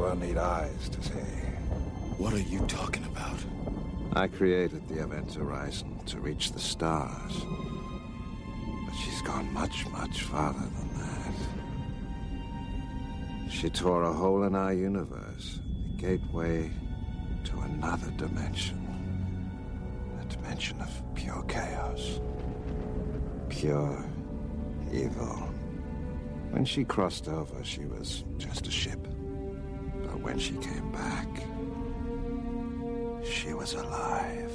never need eyes to see. What are you talking about? I created the event horizon to reach the stars. But she's gone much, much farther than that. She tore a hole in our universe, the gateway to another dimension. A dimension of pure chaos. Pure evil. When she crossed over, she was just a ship. But when she came back, she was alive.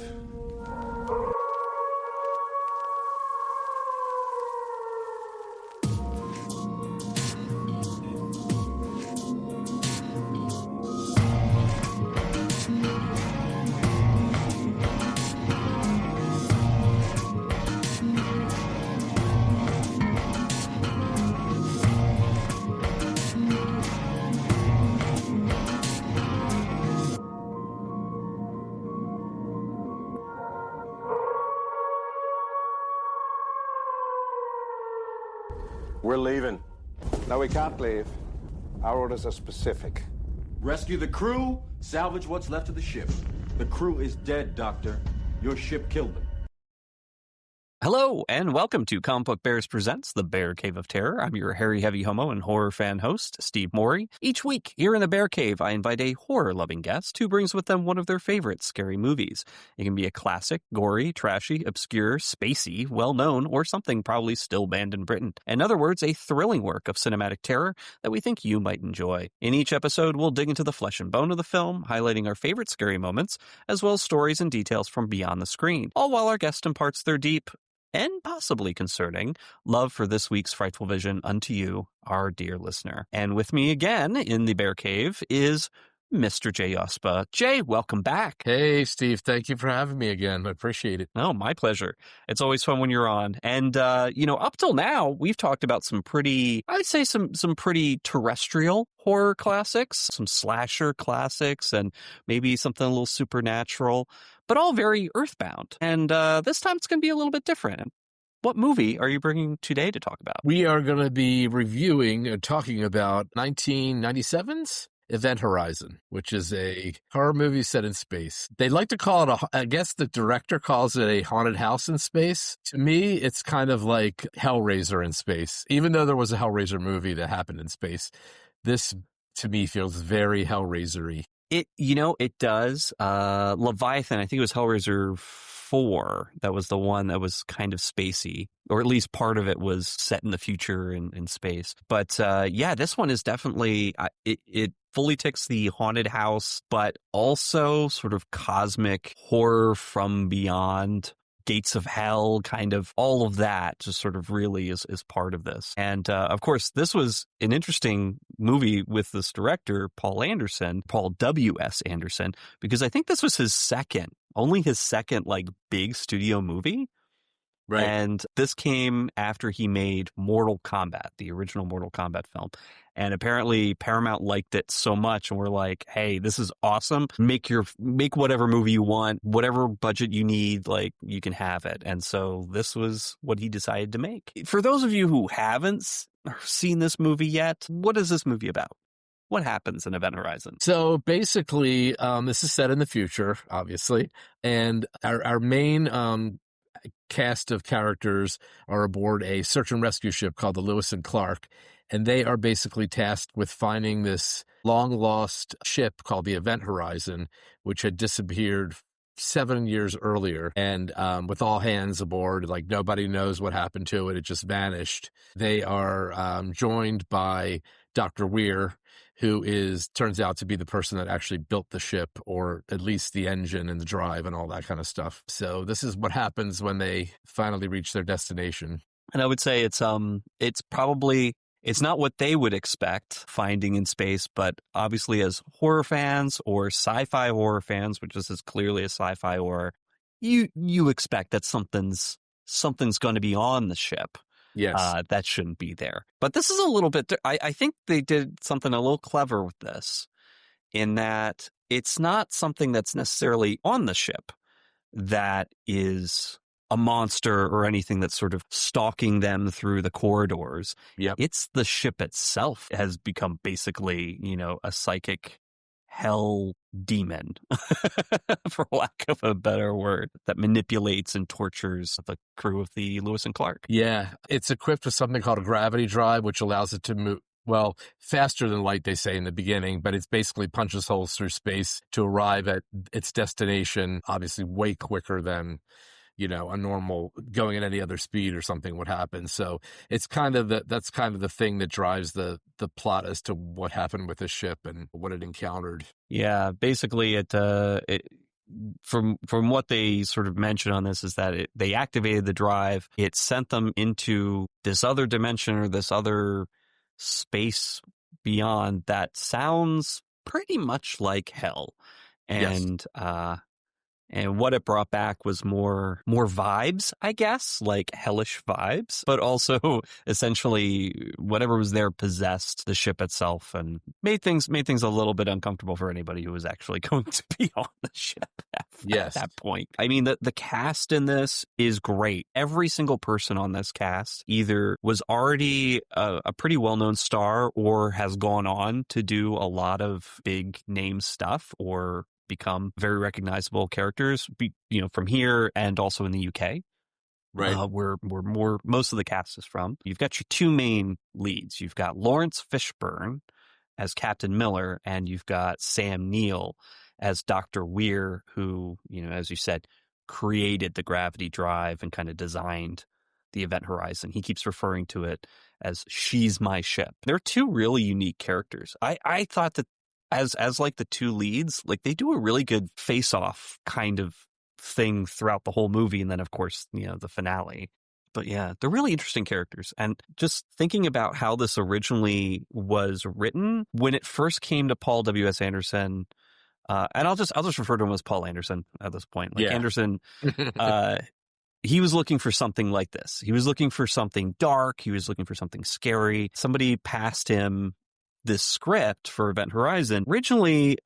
We're leaving. No, we can't leave. Our orders are specific. Rescue the crew, salvage what's left of the ship. The crew is dead, Doctor. Your ship killed them. Hello, and welcome to Comic Book Bears Presents The Bear Cave of Terror. I'm your hairy, heavy homo and horror fan host, Steve Morey. Each week, here in the Bear Cave, I invite a horror-loving guest who brings with them one of their favorite scary movies. It can be a classic, gory, trashy, obscure, spacey, well-known, or something probably still banned in Britain. In other words, a thrilling work of cinematic terror that we think you might enjoy. In each episode, we'll dig into the flesh and bone of the film, highlighting our favorite scary moments, as well as stories and details from beyond the screen, all while our guest imparts their deep and possibly concerning love for this week's frightful vision unto you, our dear listener. And with me again in the Bear Cave is Mr. Jay Yospa. Jay, welcome back. Hey, Steve. Thank you for having me again. I appreciate it. Oh, my pleasure. It's always fun when you're on. And, up till now, we've talked about some pretty terrestrial horror classics, some slasher classics, and maybe something a little supernatural, but all very earthbound. And this time it's going to be a little bit different. What movie are you bringing today to talk about? We are going to be reviewing and talking about 1997's Event Horizon, which is a horror movie set in space. They like to call it I guess the director calls it a haunted house in space. To me, it's kind of like Hellraiser in space. Even though there was a Hellraiser movie that happened in space, this to me feels very Hellraiser-y. It does. Leviathan, I think it was Hellraiser 4. That was the one that was kind of spacey, or at least part of it was set in the future in space. But this one is definitely, it fully ticks the haunted house, but also sort of cosmic horror from beyond, gates of hell, kind of all of that just sort of really is part of this. And of course, this was an interesting movie with this director, Paul W.S. Anderson, because I think this was only his second like big studio movie. Right. And this came after he made Mortal Kombat, the original Mortal Kombat film. And apparently Paramount liked it so much and we're like, hey, this is awesome. Make whatever movie you want, whatever budget you need, like you can have it. And so this was what he decided to make. For those of you who haven't seen this movie yet, what is this movie about? What happens in Event Horizon? So basically, this is set in the future, obviously. And our main cast of characters are aboard a search and rescue ship called the Lewis and Clark, and they are basically tasked with finding this long-lost ship called the Event Horizon, which had disappeared 7 years earlier, and with all hands aboard, like nobody knows what happened to it. It just vanished. They are joined by Dr. Weir, who turns out to be the person that actually built the ship, or at least the engine and the drive and all that kind of stuff. So this is what happens when they finally reach their destination. And I would say it's not what they would expect finding in space, but obviously as horror fans or sci-fi horror fans, which is as clearly a sci-fi horror, you expect that something's going to be on the ship. Yes. That shouldn't be there. But this is a little bit, I think they did something a little clever with this, in that it's not something that's necessarily on the ship that is a monster or anything that's sort of stalking them through the corridors. Yep. It's the ship itself has become basically, a psychic hell demon, for lack of a better word, that manipulates and tortures the crew of the Lewis and Clark. Yeah, it's equipped with something called a gravity drive, which allows it to move, well, faster than light, they say in the beginning, but it's basically punches holes through space to arrive at its destination, obviously way quicker than, a normal going at any other speed or something would happen. So it's that's kind of the thing that drives the plot as to what happened with the ship and what it encountered. Yeah, basically it from what they sort of mention on this is that they activated the drive. It sent them into this other dimension or this other space beyond that sounds pretty much like hell. And Yes. And what it brought back was more vibes, I guess, like hellish vibes, but also essentially whatever was there possessed the ship itself and made things a little bit uncomfortable for anybody who was actually going to be on the ship at that point. I mean, the cast in this is great. Every single person on this cast either was already a pretty well-known star or has gone on to do a lot of big name stuff or become very recognizable characters, from here and also in the UK, right? Where most of the cast is from. You've got your two main leads. You've got Lawrence Fishburne as Captain Miller, and you've got Sam Neill as Dr. Weir, who, as you said, created the gravity drive and kind of designed the Event Horizon. He keeps referring to it as "she's my ship." They're two really unique characters. I thought that as like the two leads, like they do a really good face-off kind of thing throughout the whole movie. And then of course, the finale. But yeah, they're really interesting characters. And just thinking about how this originally was written, when it first came to Paul W.S. Anderson, and I'll just refer to him as Paul Anderson at this point. Like Anderson, he was looking for something like this. He was looking for something dark. He was looking for something scary. Somebody passed him this script for Event Horizon. Originally,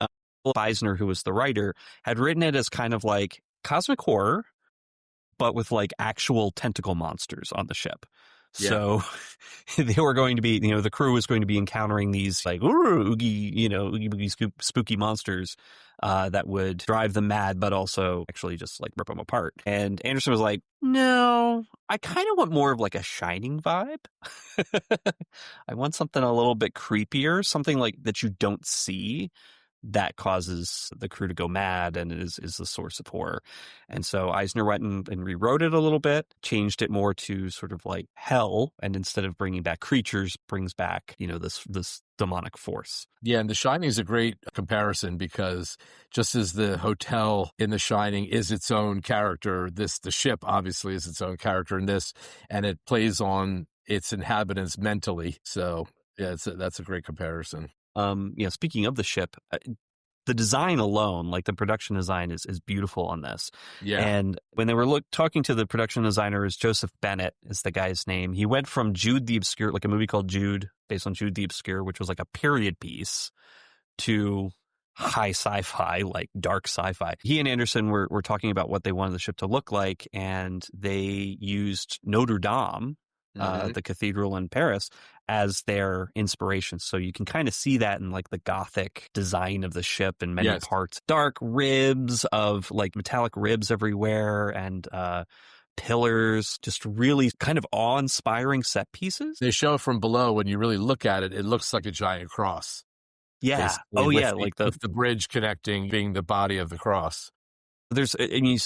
Eisner, who was the writer, had written it as kind of like cosmic horror, but with like actual tentacle monsters on the ship. Yeah. So they were going to be, the crew was going to be encountering these like oogie boogie spooky monsters that would drive them mad, but also actually just like rip them apart. And Anderson was like, no, I kind of want more of like a Shining vibe. I want something a little bit creepier, something like that you don't see that causes the crew to go mad and is the source of horror. And so Eisner went and rewrote it a little bit, changed it more to sort of like hell, and instead of bringing back creatures, brings back, this demonic force. Yeah, and The Shining is a great comparison because just as the hotel in The Shining is its own character, the ship obviously is its own character in this, and it plays on its inhabitants mentally. So yeah, that's a great comparison. Speaking of the ship, the design alone, like the production design is beautiful on this. Yeah. And when they were talking to the production designer, is Joseph Bennett is the guy's name. He went from Jude the Obscure, like a movie called Jude, based on Jude the Obscure, which was like a period piece, to high sci-fi, like dark sci-fi. He and Anderson were talking about what they wanted the ship to look like, and they used Notre Dame, the cathedral in Paris, as their inspiration. So you can kind of see that in like the Gothic design of the ship in many parts. Dark ribs of like metallic ribs everywhere and pillars, just really kind of awe-inspiring set pieces. They show it from below. When you really look at it, it looks like a giant cross. Yeah. Basically. With the bridge connecting being the body of the cross. So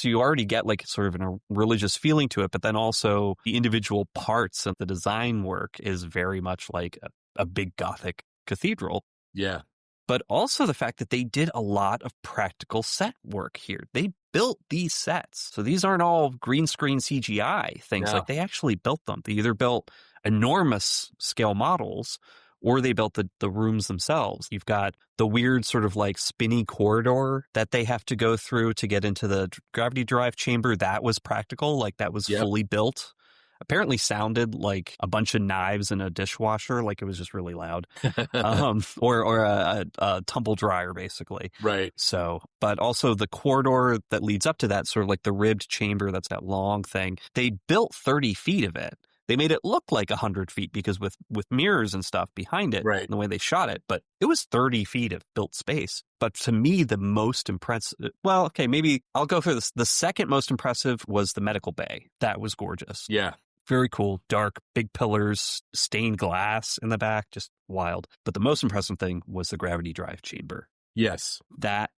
you already get like sort of a religious feeling to it, but then also the individual parts of the design work is very much like a big Gothic cathedral. Yeah. But also the fact that they did a lot of practical set work here. They built these sets. So these aren't all green screen CGI things. Like they actually built them. They either built enormous scale models or they built the rooms themselves. You've got the weird sort of like spinny corridor that they have to go through to get into the gravity drive chamber. That was practical. Like that was fully built. Apparently sounded like a bunch of knives in a dishwasher. Like it was just really loud. Or a tumble dryer, basically. Right. So, but also the corridor that leads up to that, sort of like the ribbed chamber, that's that long thing. They built 30 feet of it. They made it look like 100 feet because with mirrors and stuff behind it, Right. and the way they shot it, but it was 30 feet of built space. But to me, the most impressive, well, okay, maybe I'll go for this. The second most impressive was the medical bay. That was gorgeous. Yeah. Very cool, dark, big pillars, stained glass in the back, just wild. But the most impressive thing was the gravity drive chamber. Yes. That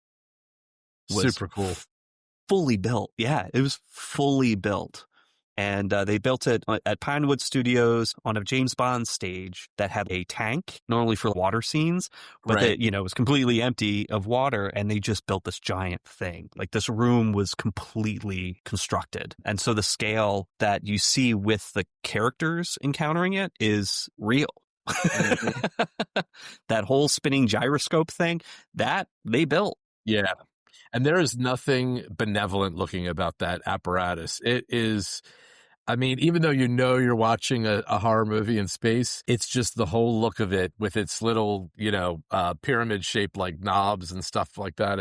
was super cool. Fully built. Yeah, it was fully built. And they built it at Pinewood Studios on a James Bond stage that had a tank, normally for water scenes, but Right. it was completely empty of water, and they just built this giant thing. Like, this room was completely constructed. And so the scale that you see with the characters encountering it is real. Mm-hmm. That whole spinning gyroscope thing, that they built. Yeah. And there is nothing benevolent looking about that apparatus. It is, I mean, even though you're watching a horror movie in space, it's just the whole look of it with its little, pyramid shaped like knobs and stuff like that.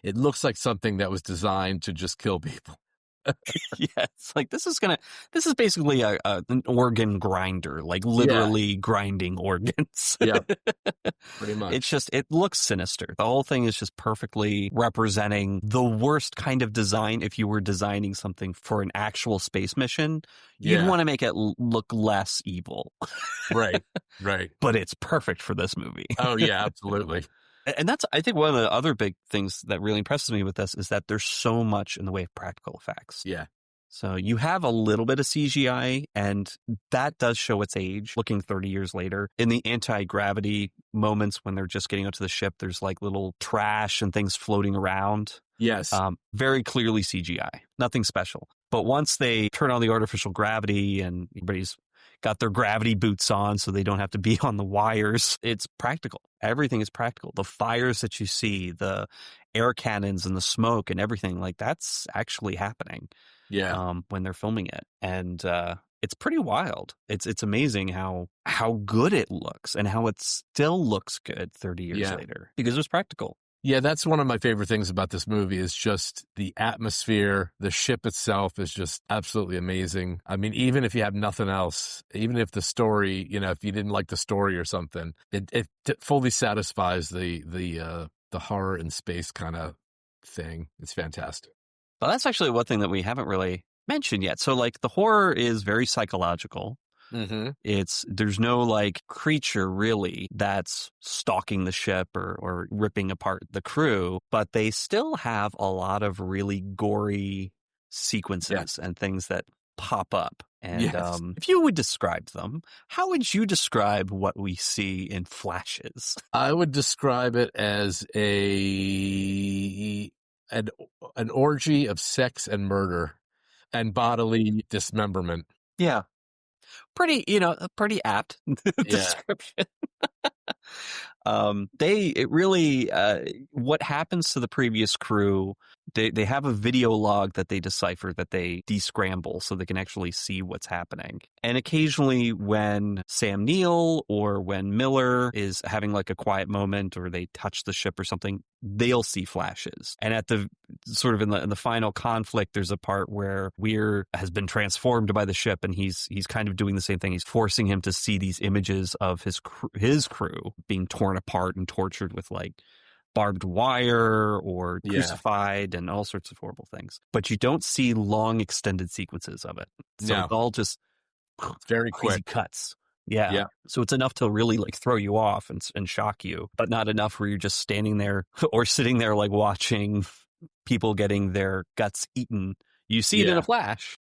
It looks like something that was designed to just kill people. Yeah, it's like this is basically an organ grinder, like literally grinding organs. Yeah, pretty much. It looks sinister. The whole thing is just perfectly representing the worst kind of design. If you were designing something for an actual space mission, you'd want to make it look less evil. Right. But it's perfect for this movie. Oh, yeah, absolutely. And that's, I think, one of the other big things that really impresses me with this is that there's so much in the way of practical effects. Yeah. So you have a little bit of CGI, and that does show its age, looking 30 years later. In the anti-gravity moments when they're just getting onto the ship, there's like little trash and things floating around. Yes. Very clearly CGI. Nothing special. But once they turn on the artificial gravity and everybody's got their gravity boots on so they don't have to be on the wires, it's practical. Everything is practical. The fires that you see, the air cannons and the smoke and everything, like that's actually happening. Yeah. When they're filming it. And it's pretty wild. It's amazing how good it looks and how it still looks good 30 years later because it was practical. Yeah, that's one of my favorite things about this movie is just the atmosphere. The ship itself is just absolutely amazing. I mean, even if you have nothing else, even if the story, if you didn't like the story or something, it fully satisfies the horror in space kind of thing. It's fantastic. Well, that's actually one thing that we haven't really mentioned yet. So, like, the horror is very psychological. Mm-hmm. There's no like creature really that's stalking the ship or ripping apart the crew, but they still have a lot of really gory sequences and things that pop up. And if you would describe them, how would you describe what we see in flashes? I would describe it as an orgy of sex and murder and bodily dismemberment. Yeah. Pretty apt description. What happens to the previous crew, they have a video log that they decipher, that they descramble so they can actually see what's happening. And occasionally when Sam Neill or when Miller is having like a quiet moment or they touch the ship or something, they'll see flashes. And at the sort of in the final conflict, there's a part where Weir has been transformed by the ship and he's kind of doing the same thing. He's forcing him to see these images of his crew being torn apart and tortured with like barbed wire or crucified and all sorts of horrible things. But you don't see long extended sequences of it. So it's all just very quick cuts. Yeah. So it's enough to really like throw you off and shock you, but not enough where you're just standing there or sitting there like watching people getting their guts eaten. You see it in a flash,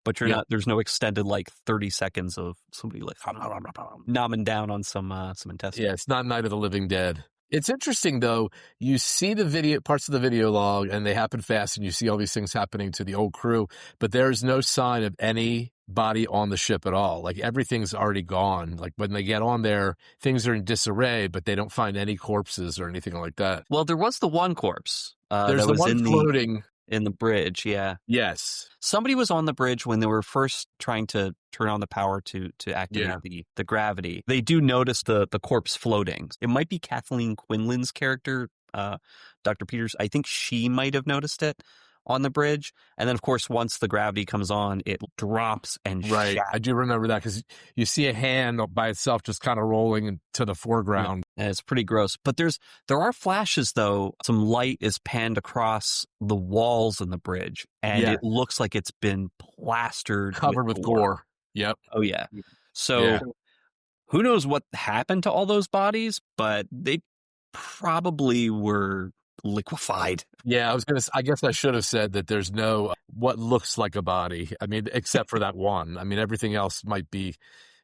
but you're not, there's no extended like 30 seconds of somebody like nomming down on some intestines. Yeah, it's not Night of the Living Dead. It's interesting though, you see the parts of the video log and they happen fast and you see all these things happening to the old crew, but there's no sign of any body on the ship at all. Like everything's already gone. Like when they get on there, things are in disarray, but they don't find any corpses or anything like that. Well, there was the one corpse. There's the one floating in the bridge. Yeah. Yes. Somebody was on the bridge when they were first trying to turn on the power to activate the gravity. They do notice the corpse floating. It might be Kathleen Quinlan's character, Dr. Peters. I think she might have noticed it. on the bridge. And then, of course, once the gravity comes on, it drops and Right. shatters. I do remember that because you see a hand by itself just kind of rolling into the foreground. And it's pretty gross. But there are flashes, though. Some light is panned across the walls in the bridge, and it looks like it's been plastered covered with gore. Yep. Oh, yeah. So who knows what happened to all those bodies, but they probably were liquefied. Yeah, I guess I should have said that there's no what looks like a body. I mean, except for that one. I mean, everything else might be,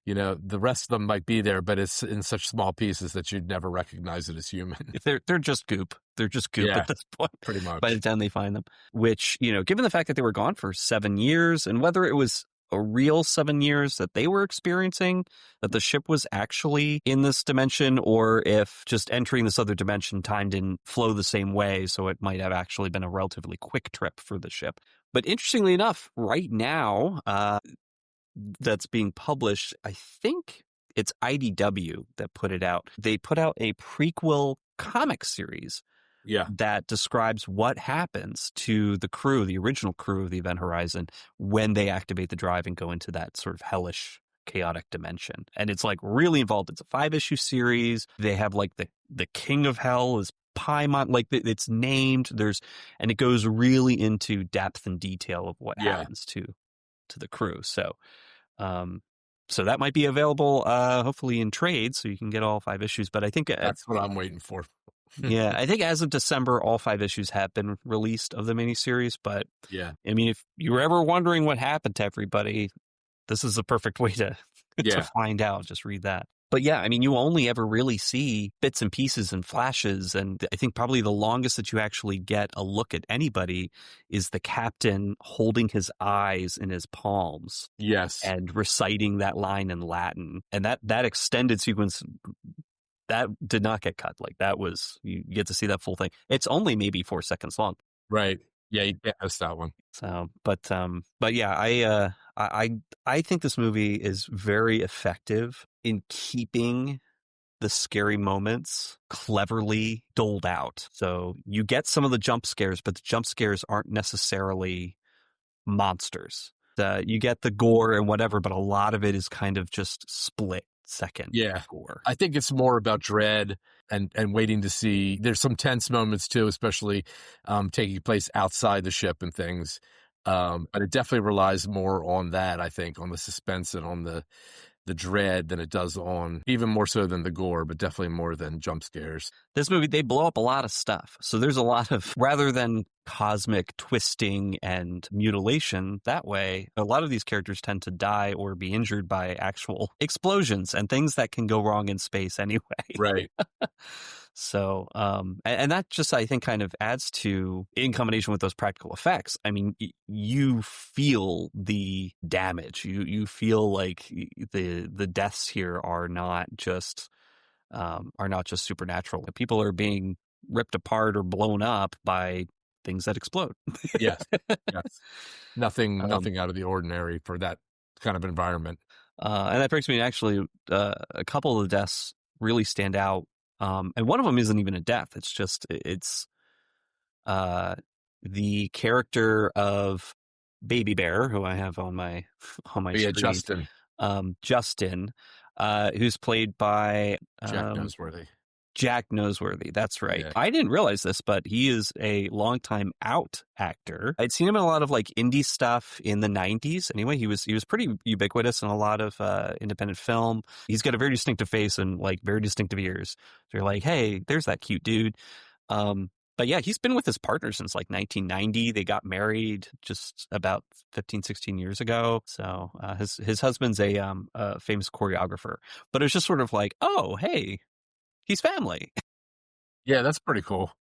the rest of them might be there, but it's in such small pieces that you'd never recognize it as human. They're just goop. They're just goop at this point. Pretty much. By the time they find them, which, given the fact that they were gone for 7 years, and whether it was a real 7 years that they were experiencing, that the ship was actually in this dimension, or if just entering this other dimension, time didn't flow the same way, so it might have actually been a relatively quick trip for the ship. But interestingly enough, right now, that's being published, I think it's IDW that put it out. They put out a prequel comic series that describes what happens to the crew, the original crew of the Event Horizon, when they activate the drive and go into that sort of hellish, chaotic dimension. And it's like really involved. It's a 5-issue series. They have like the King of Hell is Paimon, like it's named. And it goes really into depth and detail of what happens to the crew. So that might be available, hopefully in trade, so you can get all 5 issues. But I think that's what I'm waiting for. Yeah, I think as of December, all 5 issues have been released of the miniseries. But I mean, if you were ever wondering what happened to everybody, this is a perfect way to find out. Just read that. But yeah, I mean, you only ever really see bits and pieces and flashes. And I think probably the longest that you actually get a look at anybody is the captain holding his eyes in his palms. Yes. And reciting that line in Latin. And that extended sequence, that did not get cut. Like you get to see that full thing. It's only maybe 4 seconds long. Right. Yeah, you can't miss that one. So, but yeah, I think this movie is very effective in keeping the scary moments cleverly doled out. So you get some of the jump scares, but the jump scares aren't necessarily monsters. You get the gore and whatever, but a lot of it is kind of just split second gore. I think it's more about dread and waiting to see. There's some tense moments too, especially taking place outside the ship and things. But it definitely relies more on that, I think, on the suspense and on the dread than it does on, even more so than the gore, but definitely more than jump scares. This movie, they blow up a lot of stuff. So there's a lot of, rather than cosmic twisting and mutilation that way, a lot of these characters tend to die or be injured by actual explosions and things that can go wrong in space anyway. Right. So, and that just, I think, kind of adds to, in combination with those practical effects, I mean, you feel the damage. You feel like the deaths here are not just supernatural. People are being ripped apart or blown up by things that explode. Yes. Nothing out of the ordinary for that kind of environment. And that brings me to actually a couple of the deaths really stand out. And one of them isn't even a death. It's the character of Baby Bear, who I have on my screen. Justin, who's played by Jack Noseworthy. That's right. Yeah. I didn't realize this, but he is a longtime out actor. I'd seen him in a lot of like indie stuff in the 90s. Anyway, he was pretty ubiquitous in a lot of independent film. He's got a very distinctive face and like very distinctive ears. So you're like, hey, there's that cute dude. But yeah, he's been with his partner since like 1990. They got married just about 15, 16 years ago. So his husband's a famous choreographer. But it was just sort of like, oh, hey, he's family. Yeah, that's pretty cool.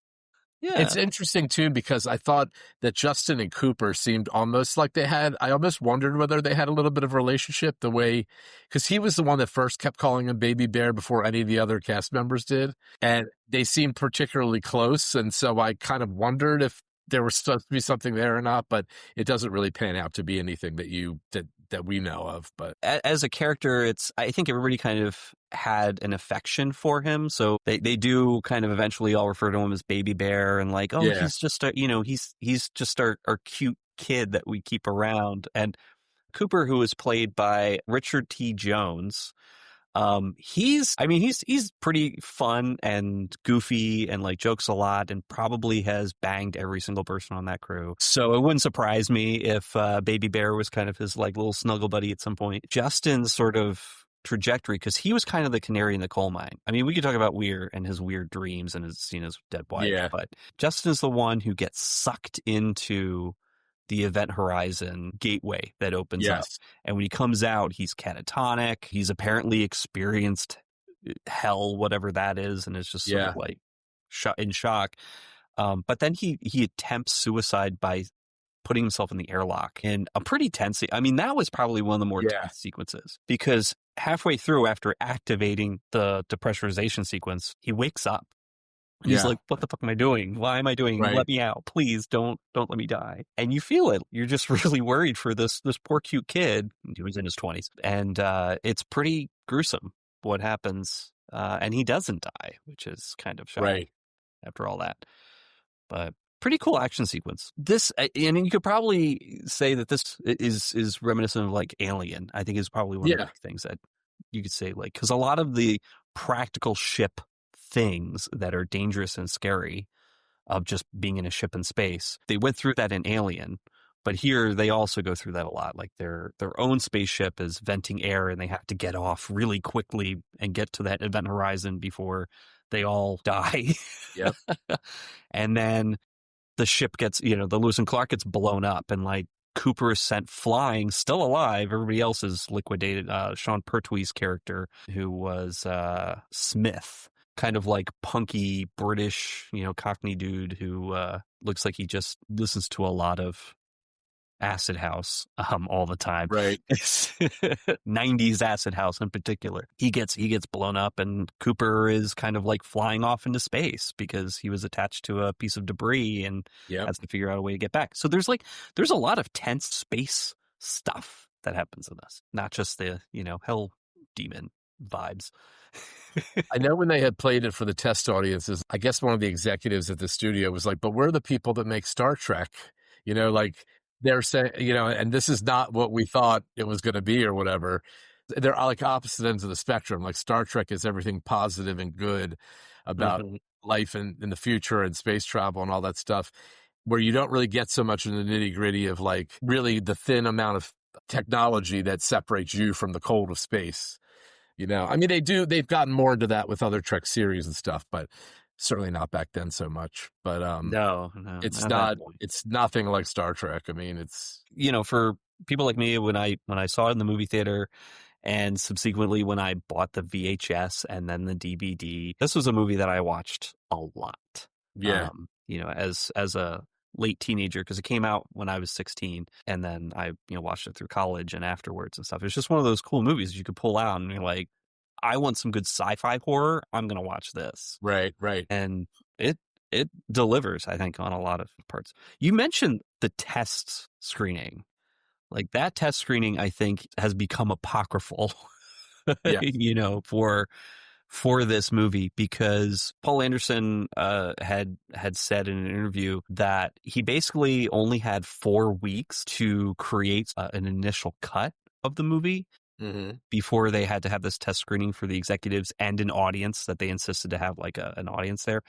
Yeah. It's interesting, too, because I thought that Justin and Cooper seemed almost like I almost wondered whether they had a little bit of a relationship because he was the one that first kept calling him Baby Bear before any of the other cast members did. And they seemed particularly close. And so I kind of wondered if there was supposed to be something there or not, but it doesn't really pan out to be anything that that we know of. But as a character, I think everybody kind of had an affection for him. So they do kind of eventually all refer to him as Baby Bear and like, oh, Yeah. he's just he's just our cute kid that we keep around. And Cooper, who is played by Richard T. Jones, he's pretty fun and goofy and like jokes a lot and probably has banged every single person on that crew. So it wouldn't surprise me if Baby Bear was kind of his like little snuggle buddy at some point. Justin's sort of trajectory, because he was kind of the canary in the coal mine. I mean, we could talk about Weir and his weird dreams and his dead wife, but Justin's the one who gets sucked into the Event Horizon gateway that opens up. And when he comes out, he's catatonic. He's apparently experienced hell, whatever that is, and is just sort of like in shock. But then he attempts suicide by putting himself in the airlock in a pretty tense. I mean, that was probably one of the more tense sequences, because halfway through, after activating the depressurization sequence, he wakes up. And he's like, what the fuck am I doing? Why am I doing? Let me out. Please don't let me die. And you feel it. You're just really worried for this poor cute kid who was in his 20s. And it's pretty gruesome what happens. And he doesn't die, which is kind of shocking after all that. But pretty cool action sequence. This, and you could probably say that this is reminiscent of like Alien. I think is probably one of the things that you could say, like, because a lot of the practical ship things that are dangerous and scary of just being in a ship in space, they went through that in Alien, but here they also go through that a lot. Like their own spaceship is venting air and they have to get off really quickly and get to that event horizon before they all die. And then the ship gets, the Lewis and Clark gets blown up, and like Cooper is sent flying, still alive. Everybody else is liquidated. Sean Pertwee's character, who was Smith, kind of like punky British, Cockney dude who looks like he just listens to a lot of acid house all the time. 90s acid house in particular. He gets blown up, and Cooper is kind of like flying off into space because he was attached to a piece of debris and has to figure out a way to get back. So there's a lot of tense space stuff that happens in this, not just the hell demon vibes. I know when they had played it for the test audiences, I guess one of the executives at the studio was like, but we're the people that make Star Trek, like they're saying, and this is not what we thought it was going to be or whatever. They're like opposite ends of the spectrum. Like Star Trek is everything positive and good about life in the future and space travel and all that stuff, where you don't really get so much in the nitty gritty of like really the thin amount of technology that separates you from the cold of space. I mean, they've gotten more into that with other Trek series and stuff, but certainly not back then so much. But no, it's nothing like Star Trek. I mean, it's, for people like me, when I saw it in the movie theater and subsequently when I bought the VHS and then the DVD, this was a movie that I watched a lot. As a late teenager, because it came out when I was 16, and then I watched it through college and afterwards and stuff. It's just one of those cool movies you could pull out and you're like, I want some good sci-fi horror, I'm gonna watch this. Right. And it delivers, I think, on a lot of parts. You mentioned the test screening. Like that test screening, I think, has become apocryphal for this movie, because Paul Anderson had said in an interview that he basically only had 4 weeks to create an initial cut of the movie before they had to have this test screening for the executives and an audience that they insisted to have like an audience there.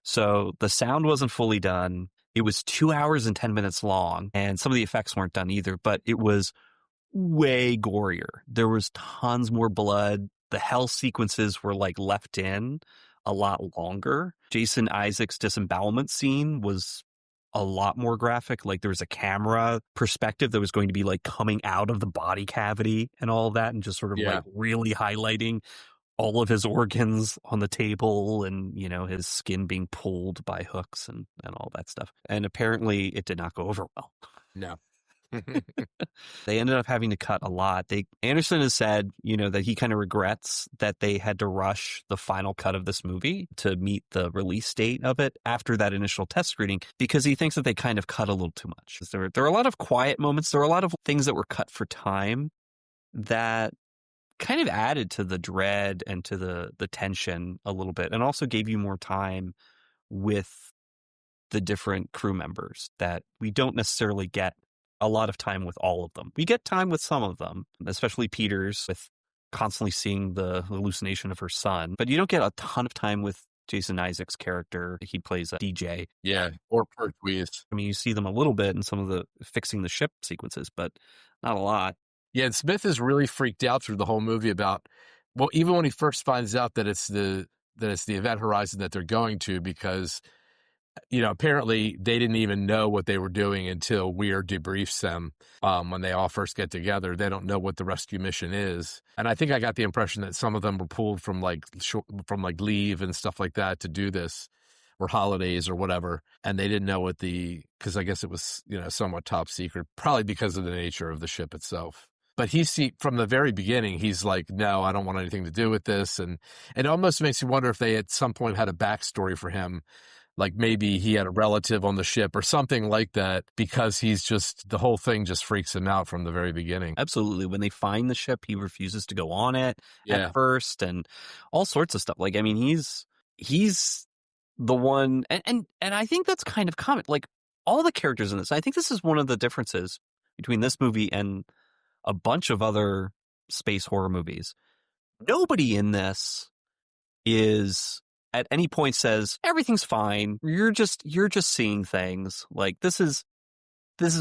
So the sound wasn't fully done. It was 2 hours and 10 minutes long, and some of the effects weren't done either, but it was way gorier. There was tons more blood. The hell sequences were like left in a lot longer. Jason Isaacs' disembowelment scene was a lot more graphic. Like there was a camera perspective that was going to be like coming out of the body cavity and all of that, and just sort of like really highlighting all of his organs on the table and, his skin being pulled by hooks and all that stuff. And apparently it did not go over well. No. They ended up having to cut a lot. Anderson has said, that he kind of regrets that they had to rush the final cut of this movie to meet the release date of it after that initial test screening, because he thinks that they kind of cut a little too much. There are a lot of quiet moments. There are a lot of things that were cut for time that kind of added to the dread and to the tension a little bit, and also gave you more time with the different crew members that we don't necessarily get a lot of time with all of them. We get time with some of them, especially Peters, with constantly seeing the hallucination of her son, but you don't get a ton of time with Jason Isaac's character. He plays a DJ. Yeah, or Pertwee. I mean, you see them a little bit in some of the fixing the ship sequences, but not a lot. Yeah, and Smith is really freaked out through the whole movie about, well, even when he first finds out that it's the event horizon that they're going to, because apparently they didn't even know what they were doing until Weir debriefs them when they all first get together. They don't know what the rescue mission is. And I think I got the impression that some of them were pulled from leave and stuff like that to do this, or holidays or whatever. And they didn't know because I guess it was, somewhat top secret, probably because of the nature of the ship itself. But from the very beginning, he's like, no, I don't want anything to do with this. And it almost makes you wonder if they at some point had a backstory for him. Like maybe he had a relative on the ship or something like that, because the whole thing just freaks him out from the very beginning. Absolutely. When they find the ship, he refuses to go on it at first, and all sorts of stuff. Like, I mean, he's the one, and I think that's kind of common. Like, all the characters in this, I think this is one of the differences between this movie and a bunch of other space horror movies. Nobody in this is at any point says everyth's fine. You're just seeing things. Like, this is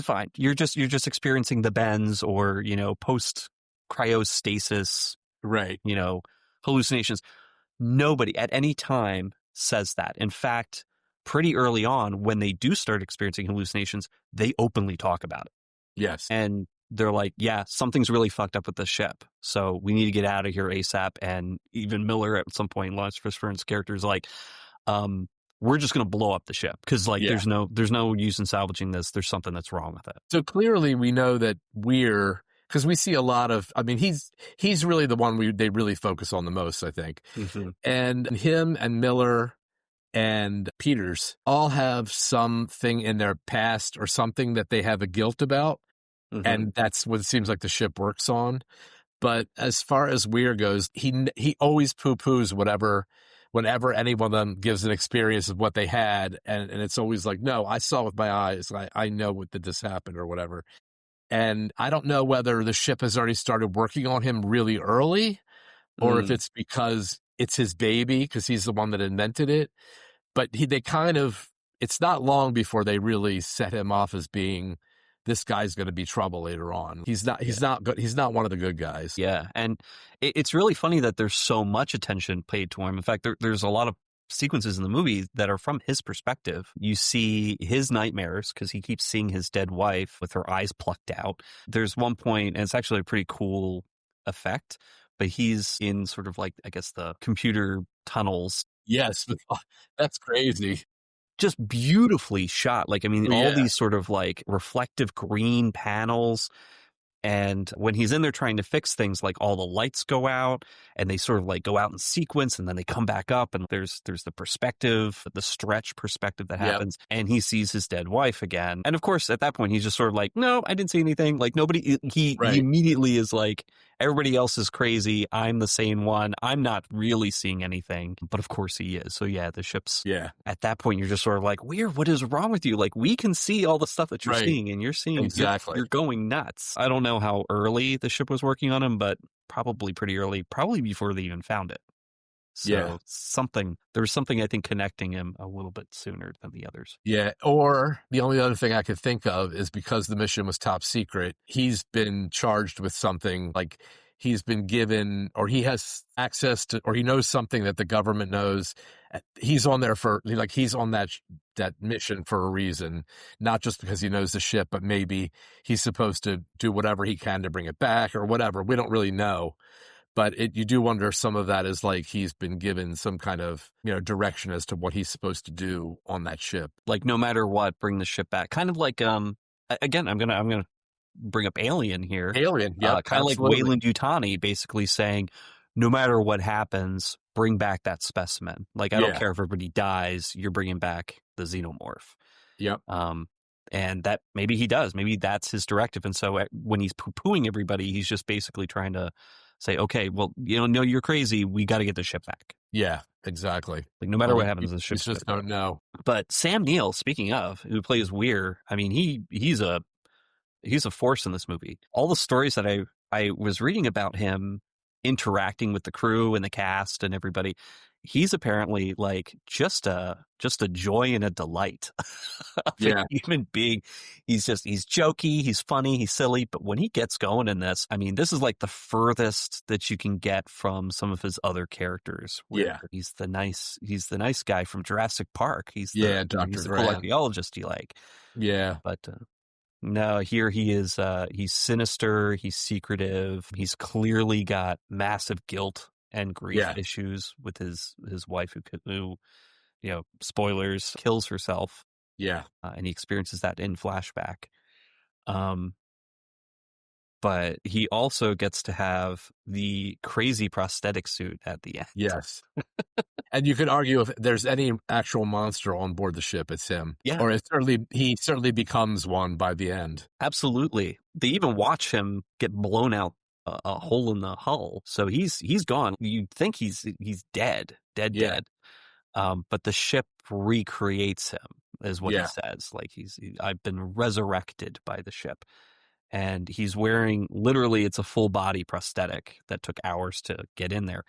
fine. You're just experiencing the bends, or post cryostasis, right? Hallucinations. Nobody at any time says that. In fact, pretty early on, when they do start experiencing hallucinations, they openly talk about it. Yes, and they're like, yeah, something's really fucked up with the ship, so we need to get out of here ASAP. And even Miller at some point, Lawrence Fishburne's character, is like, we're just going to blow up the ship, because there's no use in salvaging this. There's something that's wrong with it. So clearly we know that because we see a lot of, I mean, he's really the one they really focus on the most, I think. Mm-hmm. And him and Miller and Peters all have something in their past, or something that they have a guilt about. Mm-hmm. And that's what it seems like the ship works on. But as far as Weir goes, he always poo-poos whenever any one of them gives an experience of what they had. And it's always like, no, I saw with my eyes. I know that this happened or whatever. And I don't know whether the ship has already started working on him really early, or if it's because it's his baby, because he's the one that invented it. But it's not long before they really set him off as being, this guy's going to be trouble later on. He's not good. He's not one of the good guys. Yeah. And it's really funny that there's so much attention paid to him. In fact, there's a lot of sequences in the movie that are from his perspective. You see his nightmares, because he keeps seeing his dead wife with her eyes plucked out. There's one point, and it's actually a pretty cool effect, but he's in sort of like, I guess, the computer tunnels. Yes. That's crazy. Just beautifully shot. Like, I mean, all these sort of like reflective green panels. And when he's in there trying to fix things, like all the lights go out, and they sort of like go out in sequence, and then they come back up, and there's the perspective, the stretch perspective that happens, and he sees his dead wife again. And of course, at that point, he's just sort of like, no, I didn't see anything. Like, nobody, he immediately is like, everybody else is crazy. I'm the sane one. I'm not really seeing anything. But of course he is. So yeah, the ship's, at that point, you're just sort of like, Weird, what is wrong with you? Like, we can see all the stuff that you're seeing, and you're seeing, exactly. You're going nuts. I don't know how early the ship was working on him, but probably pretty early, probably before they even found it. So there was something, I think, connecting him a little bit sooner than the others. Yeah. Or the only other thing I could think of is, because the mission was top secret, he's been charged with something, like he's been given, or he has access to, or he knows something that the government knows. He's on there he's on that mission for a reason, not just because he knows the ship, but maybe he's supposed to do whatever he can to bring it back or whatever. We don't really know. But you do wonder if some of that is like he's been given some kind of, direction as to what he's supposed to do on that ship. Like, no matter what, bring the ship back. Kind of like, again, I'm gonna bring up Alien here. Alien, yeah, kind of like Weyland Yutani basically saying, no matter what happens, bring back that specimen. Like, I don't care if everybody dies, you're bringing back the xenomorph. Yep. And that maybe he does. Maybe that's his directive. And so when he's poo-pooing everybody, he's just basically trying to say, okay, well, no, you're crazy. We got to get the ship back. Yeah, exactly. Like, no matter what happens, the ship just don't know. But Sam Neill, speaking of, who plays Weir, I mean, he's a force in this movie. All the stories that I was reading about him interacting with the crew and the cast and everybody, he's apparently like just a joy and a delight of a human being. He's jokey, he's funny, he's silly, but when he gets going in this, I mean, this is like the furthest that you can get from some of his other characters. He's the nice guy from Jurassic Park. He's the cool archaeologist you like. Yeah. But no, here he is. He's sinister. He's secretive. He's clearly got massive guilt and grief issues with his wife, who spoilers, kills herself. Yeah, and he experiences that in flashback. But he also gets to have the crazy prosthetic suit at the end. Yes. And you could argue if there's any actual monster on board the ship, it's him. Yeah. Or he certainly becomes one by the end. Absolutely. They even watch him get blown out a hole in the hull. So he's gone. You'd think he's dead. But the ship recreates him, is what he says. Like I've been resurrected by the ship. And he's wearing, literally, it's a full body prosthetic that took hours to get in there.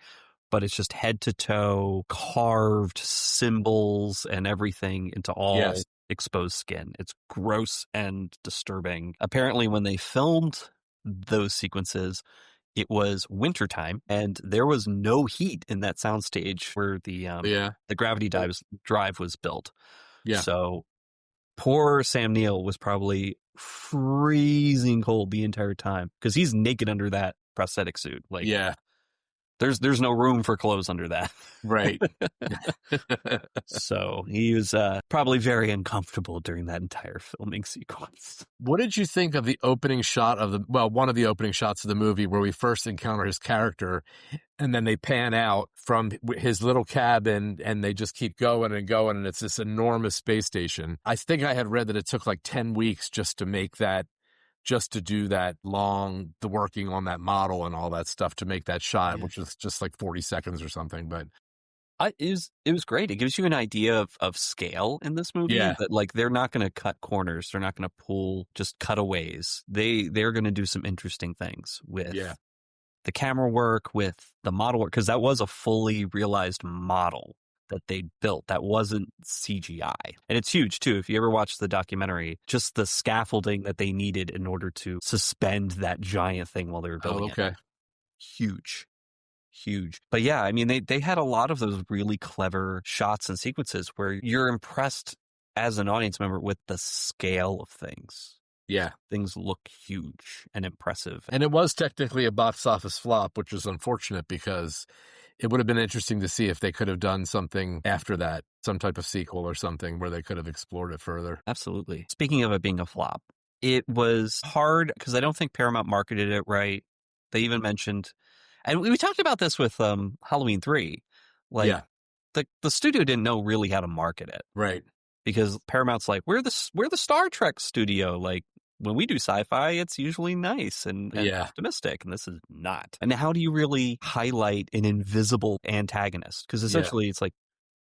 But it's just head to toe, carved symbols and everything into all exposed skin. It's gross and disturbing. Apparently, when they filmed those sequences, it was wintertime and there was no heat in that soundstage where the gravity drive was built. Yeah. So poor Sam Neill was probably freezing cold the entire time because he's naked under that prosthetic suit. Like, there's no room for clothes under that. Right. So he was probably very uncomfortable during that entire filming sequence. What did you think of the opening shot of one of the opening shots of the movie where we first encounter his character and then they pan out from his little cabin and they just keep going and going and it's this enormous space station? I think I had read that it took like 10 weeks just to do that the working on that model and all that stuff to make that shot, which was just like 40 seconds or something. But it was great. It gives you an idea of scale in this movie. Yeah. That like they're not going to cut corners. They're not going to pull just cutaways. They're going to do some interesting things with the camera work, with the model work, because that was a fully realized model that they built. That wasn't CGI. And it's huge too. If you ever watch the documentary, just the scaffolding that they needed in order to suspend that giant thing while they were building it. Huge. But yeah, I mean, they had a lot of those really clever shots and sequences where you're impressed as an audience member with the scale of things. Yeah. Things look huge and impressive. And it was technically a box office flop, which was unfortunate because it would have been interesting to see if they could have done something after that, some type of sequel or something where they could have explored it further. Absolutely. Speaking of it being a flop, it was hard because I don't think Paramount marketed it right. They even mentioned, and we talked about this with Halloween 3. Like, the studio didn't know really how to market it. Right. Because Paramount's like, we're the Star Trek studio. Like, when we do sci-fi, it's usually nice and optimistic, and this is not. And how do you really highlight an invisible antagonist? Because essentially it's like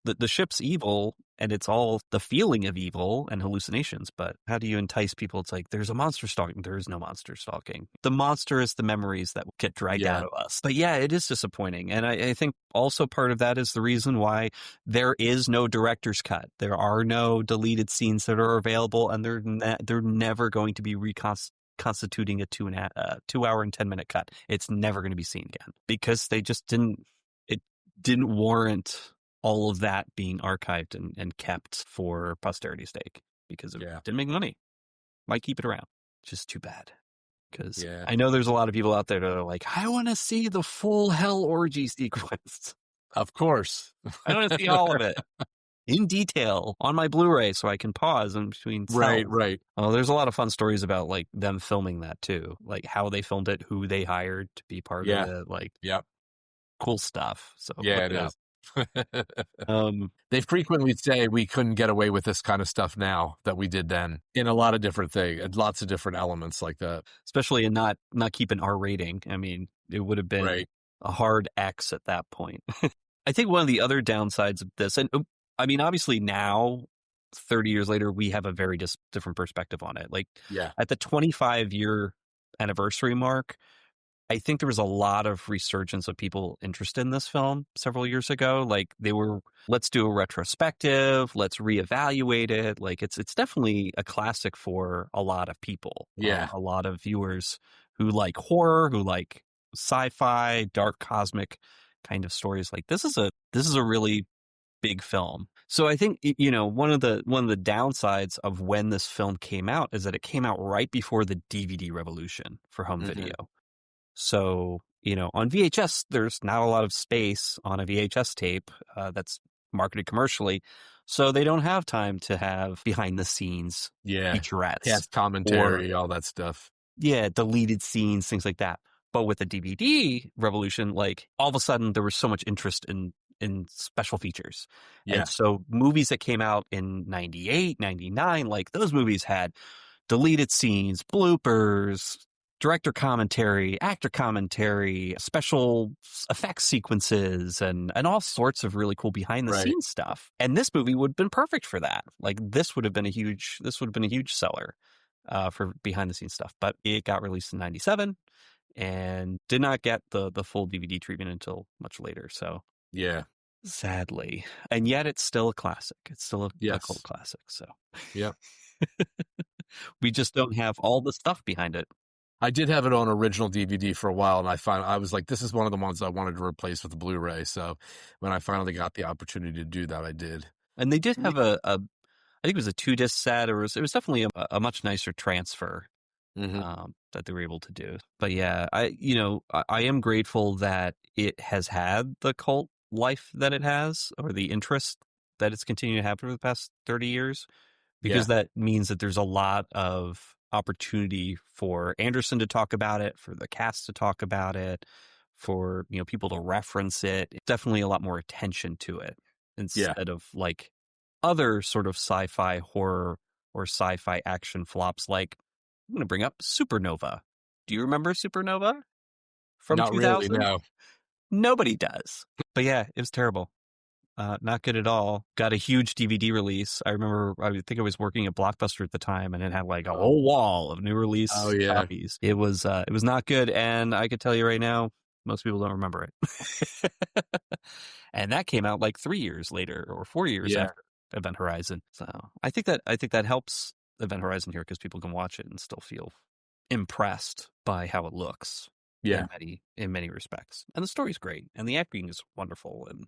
the ship's evil, and it's all the feeling of evil and hallucinations, but how do you entice people? It's like, there's a monster stalking. There is no monster stalking. The monster is the memories that get dragged out of us. But yeah, it is disappointing. And I think also part of that is the reason why there is no director's cut. There are no deleted scenes that are available, and they're never going to be reconstituting a 2 hour and 10-minute cut. It's never going to be seen again because they just didn't warrant all of that being archived and kept for posterity's sake because it didn't make money. Might keep it around. Just too bad. Because I know there's a lot of people out there that are like, I want to see the full hell orgy sequence. Of course. I want to see all of it. in detail on my Blu-ray so I can pause in between cells. Right. Oh, there's a lot of fun stories about like them filming that too, like how they filmed it, who they hired to be part of it, like cool stuff. So Yeah, look it up. is. They frequently say we couldn't get away with this kind of stuff now that we did then in a lot of different things, lots of different elements like that. Especially in not keeping R rating. I mean, it would have been a hard X at that point. I think one of the other downsides of this, and I mean, obviously now, 30 years later, we have a very different perspective on it. Like at the 25-year anniversary mark, I think there was a lot of resurgence of people interested in this film several years ago. Like they were, let's do a retrospective, let's reevaluate it. Like it's definitely a classic for a lot of people. A lot of viewers who like horror, who like sci-fi, dark cosmic kind of stories. Like this is a really big film. So I think, you know, one of the downsides of when this film came out is that it came out right before the DVD revolution for home video. So, you know, on VHS, there's not a lot of space on a VHS tape that's marketed commercially. So they don't have time to have behind the scenes featurettes. Cast commentary, all that stuff. Yeah, deleted scenes, things like that. But with the DVD revolution, like all of a sudden there was so much interest in special features. And so movies that came out in 98, 99, like those movies had deleted scenes, bloopers, director commentary, actor commentary, special effects sequences, and all sorts of really cool behind the scenes stuff. And this movie would have been perfect for that. Like this would have been a huge seller for behind the scenes stuff. But it got released in 97 and did not get the full DVD treatment until much later. So sadly, and yet it's still a classic. It's still a cult classic. So we just don't have all the stuff behind it. I did have it on original DVD for a while, and I was like, this is one of the ones I wanted to replace with the Blu-ray. So when I finally got the opportunity to do that, I did. And they did have I think it was a 2-disc set, or it was definitely a much nicer transfer that they were able to do. But yeah, I am grateful that it has had the cult life that it has, or the interest that it's continued to have for the past 30 years, because that means that there's a lot of opportunity for Anderson to talk about it, for the cast to talk about it, for, you know, people to reference it. Definitely a lot more attention to it instead of like other sort of sci-fi horror or sci-fi action flops. Like I'm going to bring up Supernova. Do you remember Supernova from Not 2000? Really, no. Nobody does. But yeah, it was terrible. Not good at all. Got a huge DVD release. I remember, I think I was working at Blockbuster at the time, and it had like a whole wall of new release copies. It was not good, and I could tell you right now, most people don't remember it. And that came out like 3 years later or 4 years after Event Horizon. So I think that helps Event Horizon here, because people can watch it and still feel impressed by how it looks. In many respects, and the story's great, and the acting is wonderful, and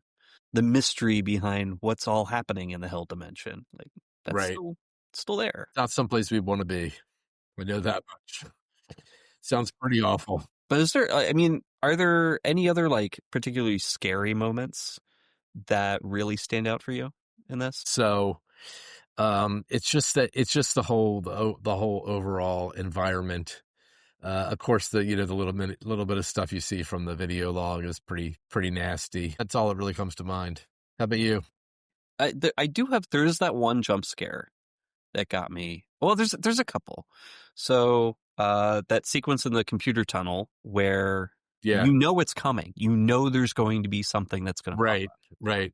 the mystery behind what's all happening in the hell dimension, like that's still there. Not someplace we want to be. We know that much. Sounds pretty awful. But are there any other like particularly scary moments that really stand out for you in this? So, it's just the whole overall environment. Of course, the little bit of stuff you see from the video log is pretty nasty. That's all that really comes to mind. How about you? There is that one jump scare that got me. Well, there's a couple. So that sequence in the computer tunnel where you know it's coming. You know there's going to be something that's going to pop up. Right.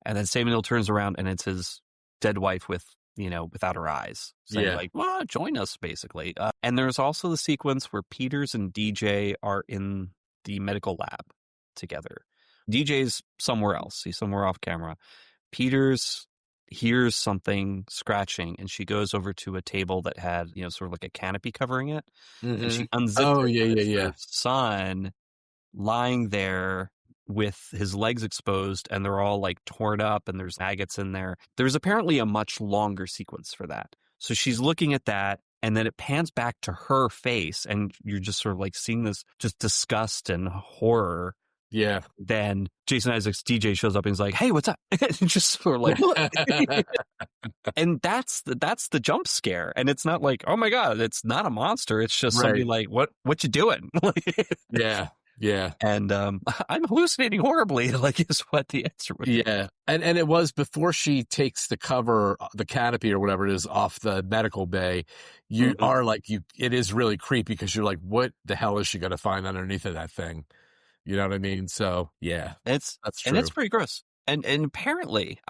And then Samuel turns around and it's his dead wife without her eyes. So you're like, well, join us, basically. And there's also the sequence where Peters and DJ are in the medical lab together. DJ's somewhere else. He's somewhere off camera. Peters hears something scratching, and she goes over to a table that had, sort of like a canopy covering it. And she unzips it. Her son lying there with his legs exposed, and they're all like torn up, and there's maggots in there. There's apparently a much longer sequence for that. So she's looking at that, and then it pans back to her face, and you're just sort of like seeing this just disgust and horror Yeah. Then Jason Isaacs' DJ shows up and he's like, "Hey, what's up?" And just sort of like, and that's the jump scare. And it's not like, oh my God, it's not a monster. It's just somebody Right. like, what you doing? Yeah. Yeah. And I'm hallucinating horribly, like is what the answer would be. Yeah. And it was before she takes the cover, the canopy or whatever it is off the medical bay, you are like, it is really creepy because you're like, what the hell is she going to find underneath of that thing? You know what I mean? So yeah, that's true. And it's pretty gross. And apparently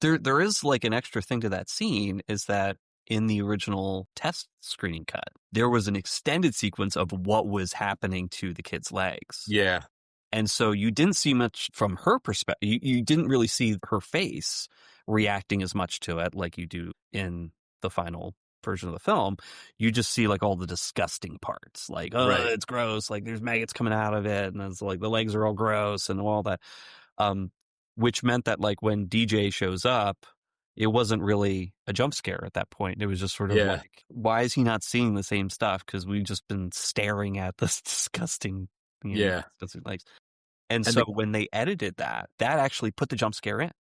there is like an extra thing to that scene is that in the original test screening cut, there was an extended sequence of what was happening to the kid's legs. Yeah. And so you didn't see much from her perspective. You didn't really see her face reacting as much to it like you do in the final version of the film. You just see like all the disgusting parts, like, oh, it's gross. Like there's maggots coming out of it. And it's like the legs are all gross and all that. Which meant that like when DJ shows up, it wasn't really a jump scare at that point. It was just sort of like, why is he not seeing the same stuff? Because we've just been staring at this disgusting, disgusting legs. And so when they edited that actually put the jump scare in.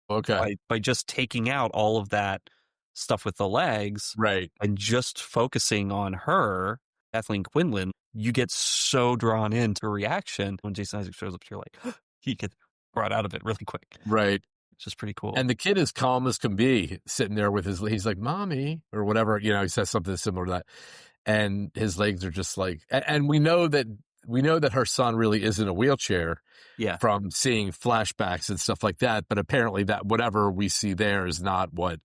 Okay. By just taking out all of that stuff with the legs. Right. And just focusing on her, Kathleen Quinlan, you get so drawn into her reaction. When Jason Isaacs shows up, you're like, he gets brought out of it really quick. Right. It's just pretty cool. And the kid is calm as can be, sitting there with he's like, "Mommy," or whatever, he says something similar to that. And his legs are just like, and we know that her son really is in a wheelchair from seeing flashbacks and stuff like that. But apparently that whatever we see there is not what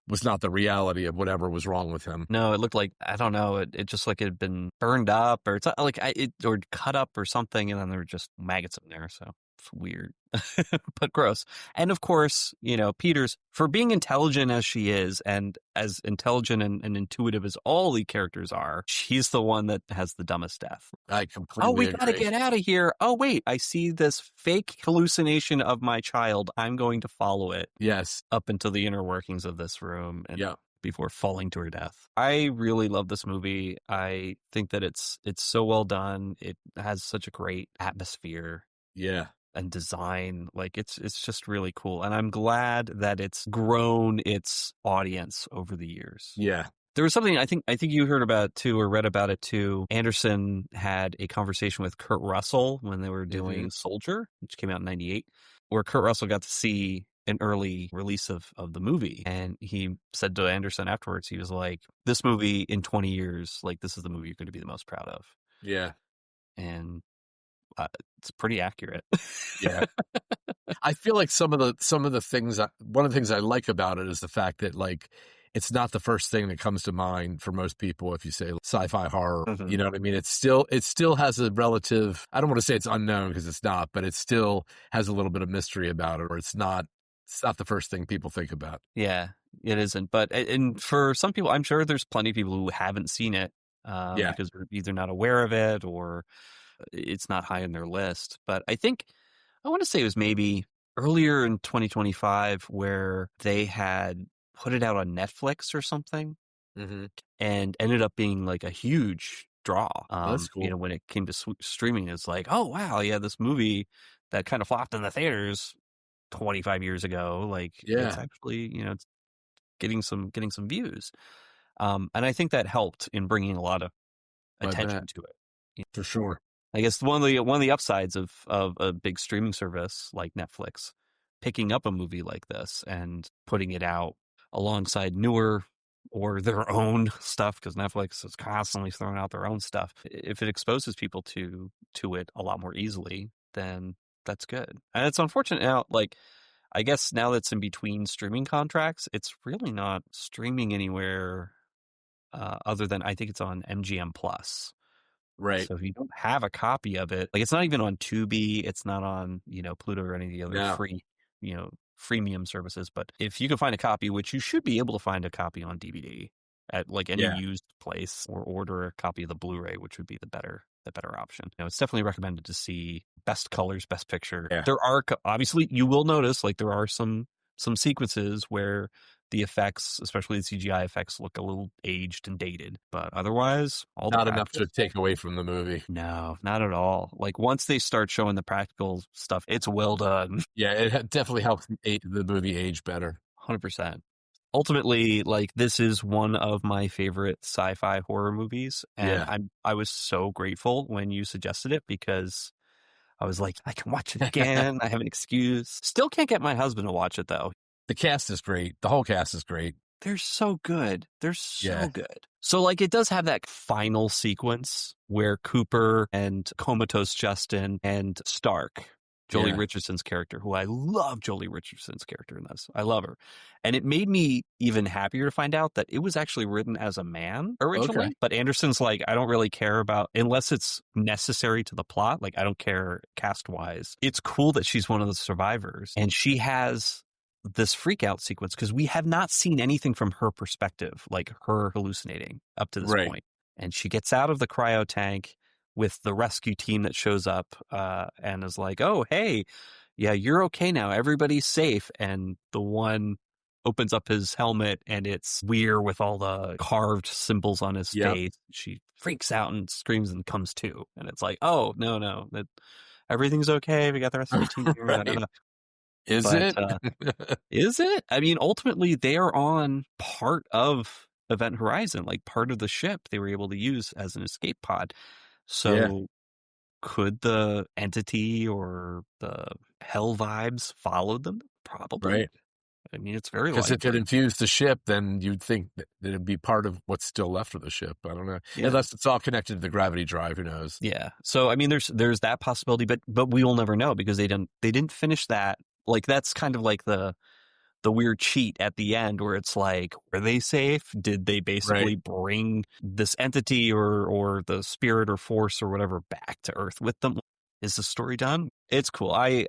was not the reality of whatever was wrong with him. No, it looked like, I don't know, it just like it had been burned up or it's like or cut up or something. And then there were just maggots in there. So it's weird, but gross. And of course, Peters, for being intelligent as she is and as intelligent and intuitive as all the characters are, she's the one that has the dumbest death. I completely we agree. gotta get out of here. Oh, wait, I see this fake hallucination of my child. I'm going to follow it. Yes. Up into the inner workings of this room. And before falling to her death. I really love this movie. I think that it's so well done. It has such a great atmosphere. Yeah. And design, like it's just really cool. And I'm glad that it's grown its audience over the years. Yeah. There was something I think you heard about it too, or read about it too. Anderson had a conversation with Kurt Russell when they were doing Soldier, which came out in 98, where Kurt Russell got to see an early release of the movie. And he said to Anderson afterwards, he was like, this movie in 20 years, like this is the movie you're going to be the most proud of. Yeah. And it's pretty accurate. Yeah. I feel like some of the things, one of the things I like about it is the fact that like, it's not the first thing that comes to mind for most people. If you say sci-fi horror, you know what I mean? It still has a relative, I don't want to say it's unknown because it's not, but it still has a little bit of mystery about it, or it's not the first thing people think about. Yeah, it isn't. But, and for some people, I'm sure there's plenty of people who haven't seen it because they're either not aware of it or it's not high on their list. But I think, I want to say it was maybe earlier in 2025 where they had put it out on Netflix or something and ended up being like a huge draw. That's cool. When it came to streaming, it's like, oh, wow, yeah, this movie that kind of flopped in the theaters 25 years ago, like it's actually, it's getting some views. And I think that helped in bringing a lot of attention to it. For sure. I guess one of the upsides of a big streaming service like Netflix picking up a movie like this and putting it out alongside newer or their own stuff, because Netflix is constantly throwing out their own stuff. If it exposes people to it a lot more easily, then that's good. And it's unfortunate now, like, I guess now that's in between streaming contracts, it's really not streaming anywhere other than I think it's on MGM Plus. Right. So if you don't have a copy of it, like it's not even on Tubi, it's not on, Pluto or any of the other free, freemium services. But if you can find a copy, which you should be able to find a copy on DVD at like any used place, or order a copy of the Blu-ray, which would be the better option. It's definitely recommended to see best colors, best picture. Yeah. There are, obviously you will notice like there are some some sequences where the effects, especially the CGI effects, look a little aged and dated. But otherwise, all the Not enough to practical- take away from the movie. No, not at all. Like once they start showing the practical stuff, it's well done. Yeah, it definitely helps the movie age better. 100%. Ultimately, like this is one of my favorite sci-fi horror movies, and Yeah. I was so grateful when you suggested it because I was like, I can watch it again. I have an excuse. Still can't get my husband to watch it though. The cast is great. The whole cast is great. They're so good. They're so Yeah. good. So like it does have that final sequence where Cooper and Comatose Justin and Stark, Jolie Yeah. Richardson's character, who I love Jolie Richardson's character in this. I love her. And it made me even happier to find out that it was actually written as a man originally. Okay. But Anderson's like, I don't really care about, unless it's necessary to the plot. Like I don't care cast wise. It's cool that she's one of the survivors and she has this freak out sequence because we have not seen anything from her perspective, like her hallucinating up to this Right. point. And she gets out of the cryo tank with the rescue team that shows up and is like, oh, hey, yeah, you're okay now. Everybody's safe. And the one opens up his helmet and it's Weir with all the carved symbols on his Yep. face. She freaks out and screams and comes to. And it's like, oh, no, that everything's okay. We got the rest of the team here. Right. Is But, it? Is it? I mean, ultimately, they are on part of Event Horizon, like part of the ship they were able to use as an escape pod. So Yeah. could the entity or the hell vibes follow them? Probably. Right. I mean, it's very Because if it likely. infused the ship, then you'd think that it'd be part of what's still left of the ship. I don't know. Yeah. Unless it's all connected to the gravity drive, who knows? Yeah. So I mean, there's that possibility, but we will never know because they didn't finish that. Like that's kind of like the weird cheat at the end where it's like, were they safe? Did they basically bring this entity or the spirit or force or whatever back to Earth with them? Is the story done? It's cool. I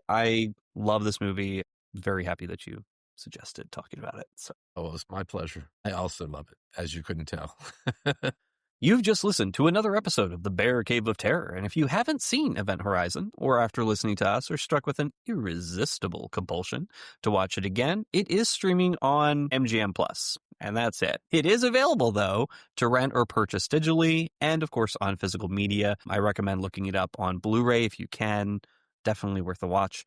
love this movie. Very happy that you suggested talking about it. So Oh, it's my pleasure. I also love it, as you couldn't tell. you've just listened to another episode of the Bear Cave of Terror, and if you haven't seen Event Horizon, or after listening to us are struck with an irresistible compulsion to watch it again, it is streaming on MGM+, and that's it. It is available, though, to rent or purchase digitally, and of course on physical media. I recommend looking it up on Blu-ray if you can. Definitely worth a watch.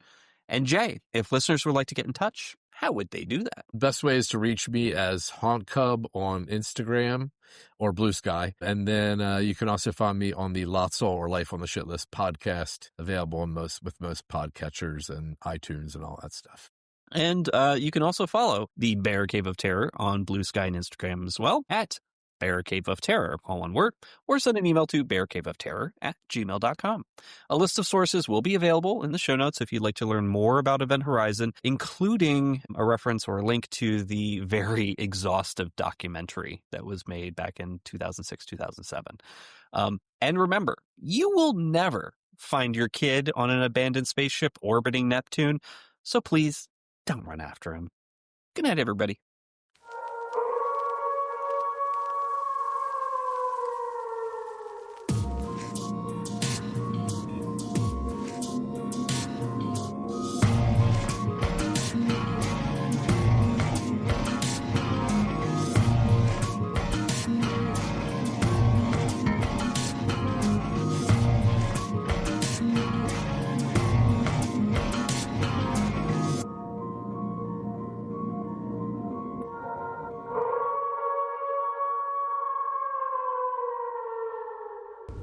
And Jay, if listeners would like to get in touch, how would they do that? Best way is to reach me as Hauntcub on Instagram or Blue Sky. And then you can also find me on the Lot Soul or Life on the Shit List podcast, available on most podcatchers and iTunes and all that stuff. And you can also follow the Bear Cave of Terror on Blue Sky and Instagram as well at Bear Cave of Terror, all one word, or send an email to bearcaveofterror@gmail.com. A list of sources will be available in the show notes if you'd like to learn more about Event Horizon, including a reference or a link to the very exhaustive documentary that was made back in 2006, 2007. And remember, you will never find your kid on an abandoned spaceship orbiting Neptune, so please don't run after him. Good night, everybody.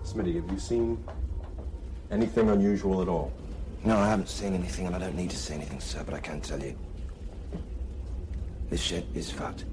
Smitty, have you seen anything unusual at all? No, I haven't seen anything, and I don't need to see anything, sir, but I can tell you. This ship is fucked.